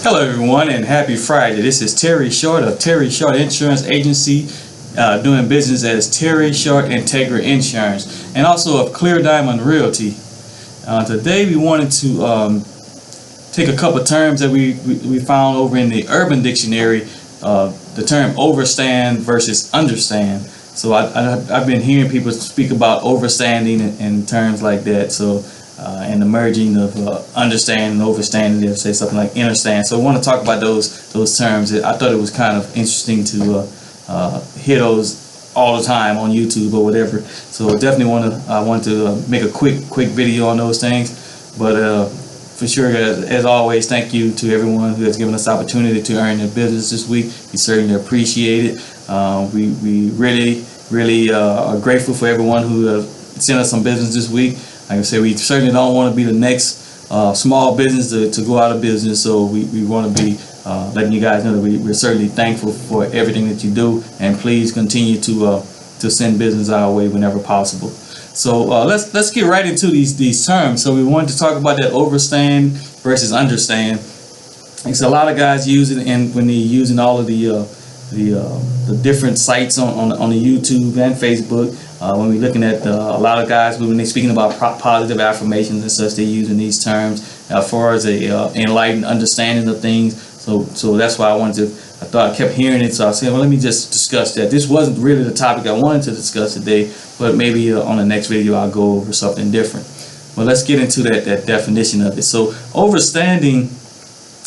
Hello everyone and happy Friday. This is Terry Short of Terry Short Insurance Agency, doing business as Terry Short Integra Insurance, and also of Clear Diamond Realty. Today we wanted to take a couple terms that we found over in the Urban Dictionary, the term overstand versus understand. So I've been hearing people speak about overstanding and terms like that. So and the merging of understand and overstanding, they'll say something like understand. So I want to talk about those terms. I thought it was kind of interesting to hear those all the time on YouTube or whatever. So definitely want to make a quick video on those things. But for sure, as always, thank you to everyone who has given us the opportunity to earn their business this week. We certainly appreciate it. We really are grateful for everyone who sent us some business this week. Like I said, we certainly don't want to be the next small business to go out of business. So we want to be letting you guys know that we're certainly thankful for everything that you do, and please continue to send business our way whenever possible. So let's get right into these terms. So we wanted to talk about that overstand versus understand. Because a lot of guys use it, and when they're using all of the different sites on the YouTube and Facebook, when we're looking at a lot of guys, when they're speaking about positive affirmations and such, they're using these terms as far as a enlightened understanding of things. So that's why I thought I kept hearing it. So I said, well, let me just discuss that. This wasn't really the topic I wanted to discuss today, but maybe on the next video I'll go over something different. Well, let's get into that definition of it. So overstanding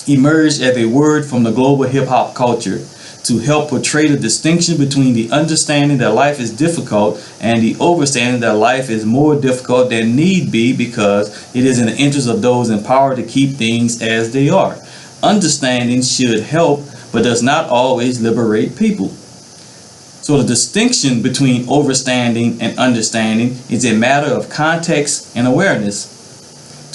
emerged as a word from the global hip-hop culture to help portray the distinction between the understanding that life is difficult and the overstanding that life is more difficult than need be, because it is in the interest of those in power to keep things as they are. Understanding should help, but does not always liberate people. So the distinction between overstanding and understanding is a matter of context and awareness.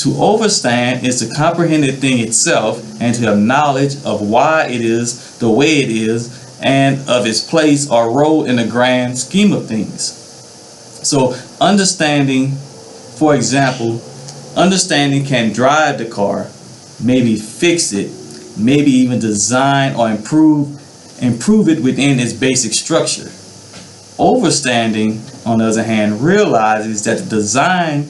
To overstand is to comprehend the thing itself and to have knowledge of why it is the way it is and of its place or role in the grand scheme of things. So understanding, for example, understanding can drive the car, maybe fix it, maybe even design or improve it within its basic structure. Overstanding, on the other hand, realizes that the design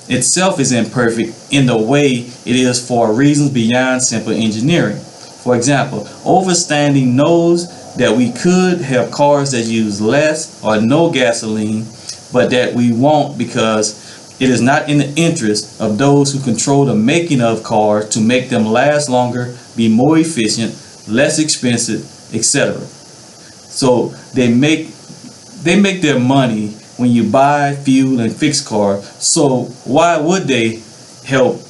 itself is imperfect in the way it is for reasons beyond simple engineering. For example, overstanding knows that we could have cars that use less or no gasoline, but that we won't because it is not in the interest of those who control the making of cars to make them last longer, be more efficient, less expensive, etc. So they make their money when you buy, fuel, and fix cars. So why would they help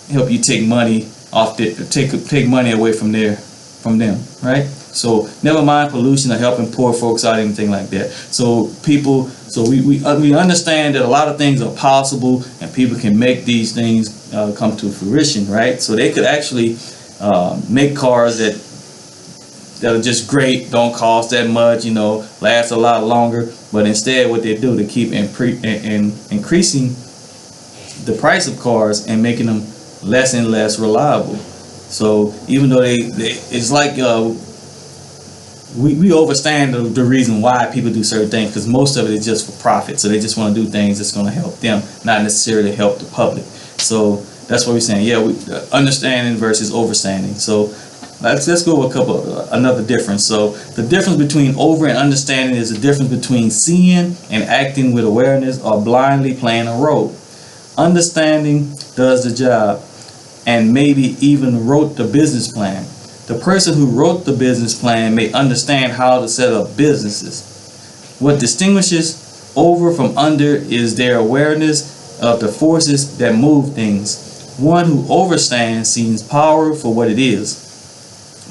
you take money off take money away from them, right? So never mind pollution or helping poor folks out, anything like that. So we understand that a lot of things are possible and people can make these things come to fruition, right? So they could actually make cars that are just great, don't cost that much, last a lot longer. But instead, what they do, they keep increasing the price of cars and making them less and less reliable. So even though it's like we overstand the reason why people do certain things, because most of it is just for profit. So they just want to do things that's going to help them, not necessarily help the public. So that's what we're saying. Yeah, understanding versus overstanding. So let's go with another difference. So the difference between over and understanding is the difference between seeing and acting with awareness or blindly playing a role. Understanding does the job and maybe even wrote the business plan. The person who wrote the business plan may understand how to set up businesses. What distinguishes over from under is their awareness of the forces that move things. One who overstands sees power for what it is,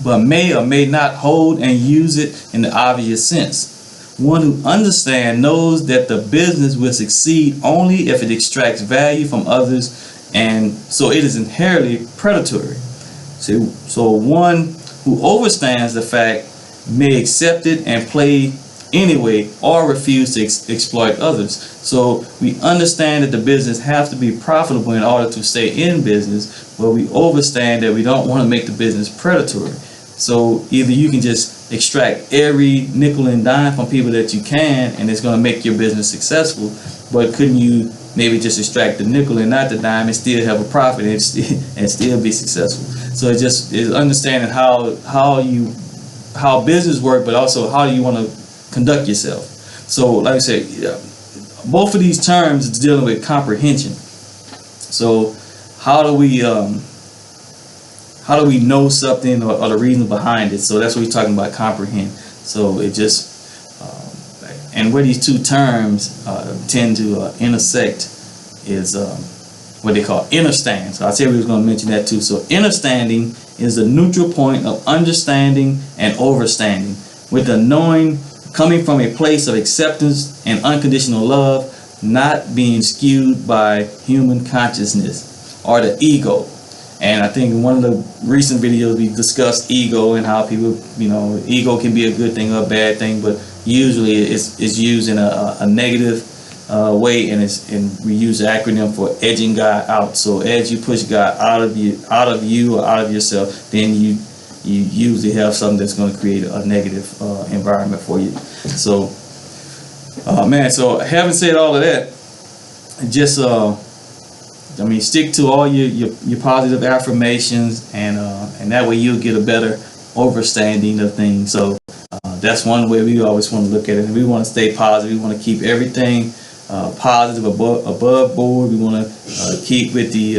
but may or may not hold and use it in the obvious sense. One who understands knows that the business will succeed only if it extracts value from others, and so it is inherently predatory. So one who overstands the fact may accept it and play anyway, or refuse to exploit others. So we understand that the business has to be profitable in order to stay in business, but we overstand that we don't want to make the business predatory. So either you can just extract every nickel and dime from people that you can, and it's going to make your business successful, but couldn't you maybe just extract the nickel and not the dime and still have a profit and still be successful? So it just is understanding how business work, but also how do you want to conduct yourself. So like I said, both of these terms is dealing with comprehension. So how do we know something or the reason behind it? So that's what we're talking about, comprehend. So it just and where these two terms tend to intersect is what they call understand. So I said we was going to mention that too. So understanding is the neutral point of understanding and overstanding, with the knowing coming from a place of acceptance and unconditional love, not being skewed by human consciousness or the ego. And I think in one of the recent videos we discussed ego and how people, ego can be a good thing or a bad thing, but usually it's used in a negative way, and we use the acronym for edging God out. So as you push God out of you or out of yourself, then you usually have something that's going to create a negative environment for you. So so having said all of that, just stick to all your positive affirmations, and that way you'll get a better overstanding of things. So that's one way we always want to look at it, and we want to stay positive. We want to keep everything positive, above board. We want to keep with the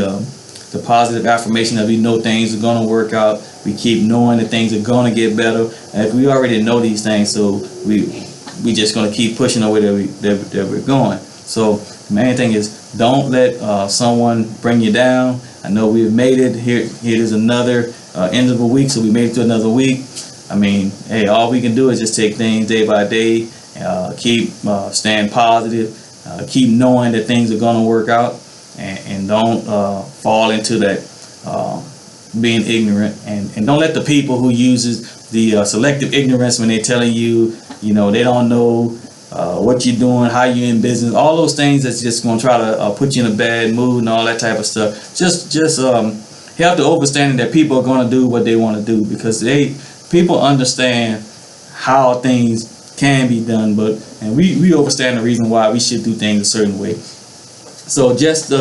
positive affirmation that we know things are going to work out. We keep knowing that things are going to get better, and we already know these things, so we just going to keep pushing the way that we're going. So the main thing is, don't let someone bring you down. I know we've made it here. Here is another end of a week, so we made it to another week. Hey, all we can do is just take things day by day, keep staying positive, keep knowing that things are going to work out, and don't fall into that being ignorant, and don't let the people who uses the selective ignorance when they're telling you, they don't know what you're doing, how you're in business, all those things that's just going to try to put you in a bad mood and all that type of stuff. Just have the understanding that people are going to do what they want to do, because people understand how things can be done, and we understand the reason why we should do things a certain way. So just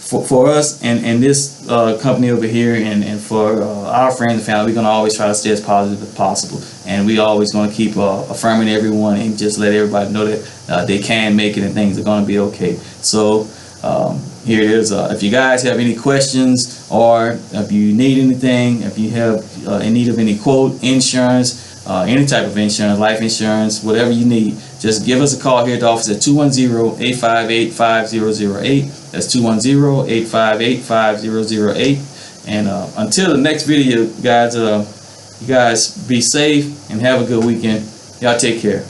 for us and this company over here, and for our friends and family, we're going to always try to stay as positive as possible, and we always going to keep affirming everyone and just let everybody know that they can make it and things are going to be okay. So here it is. If you guys have any questions, or if you need anything, if you have in need of any quote, insurance, any type of insurance, life insurance, whatever you need, just give us a call here at the office at 210-858-5008. That's 210-858-5008. And until the next video, guys, you guys be safe and have a good weekend. Y'all take care.